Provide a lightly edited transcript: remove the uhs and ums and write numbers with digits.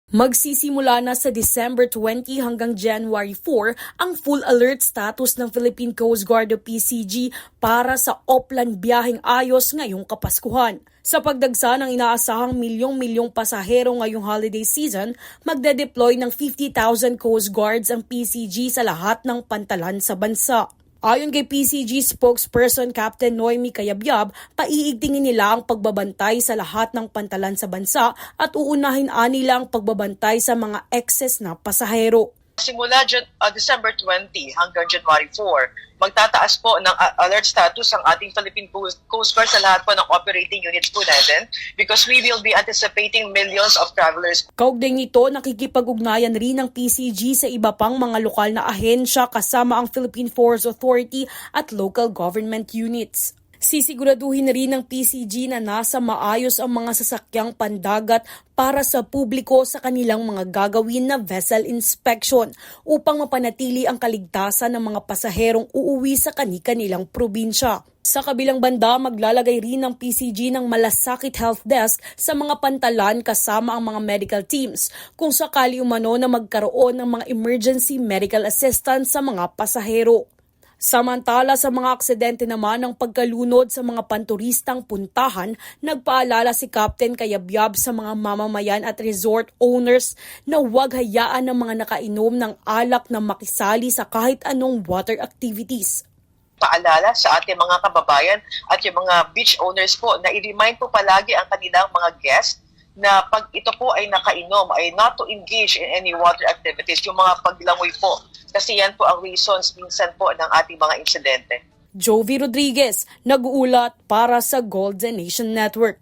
Magsisimula na sa December 20 hanggang January 4 ang full alert status ng Philippine Coast Guard o PCG para sa Oplan Biyaheng Ayos ngayong Kapaskuhan. Sa pagdagsa ng inaasahang milyong-milyong pasahero ngayong holiday season, magde-deploy ng 50,000 Coast Guards ang PCG sa lahat ng pantalan sa bansa. Ayon kay PCG spokesperson Captain Noemi Cayabyab, paiigtingin nila ang pagbabantay sa lahat ng pantalan sa bansa at uunahin nila ang pagbabantay sa mga excess na pasahero. Simula December 20 hanggang January 4, magtataas po ng alert status ang ating Philippine Coast Guard sa lahat po ng operating units po natin because we will be anticipating millions of travelers. Kaugnay nito, nakikipag-ugnayan rin ng PCG sa iba pang mga lokal na ahensya kasama ang Philippine Forest Authority at local government units. Sisiguraduhin rin ng PCG na nasa maayos ang mga sasakyang pandagat para sa publiko sa kanilang mga gagawin na vessel inspection upang mapanatili ang kaligtasan ng mga pasaherong uuwi sa kani-kanilang probinsya. Sa kabilang banda, maglalagay rin ng PCG ng malasakit health desk sa mga pantalan kasama ang mga medical teams kung sakali umano na magkaroon ng mga emergency medical assistance sa mga pasahero. Samantala sa mga aksidente naman ng pagkalunod sa mga panturistang puntahan, nagpaalala si Captain Cayabyab sa mga mamamayan at resort owners na huwag hayaan ng mga nakainom ng alak na makisali sa kahit anong water activities. Paalala sa ating mga kababayan at yung mga beach owners po na i-remind po palagi ang kanilang mga guests na pag ito po ay nakainom ay not to engage in any water activities, yung mga paglangoy po. Kasi yan po ang reasons minsan po ng ating mga insidente. Jovi Rodriguez, nag-uulat para sa Golden Nation Network.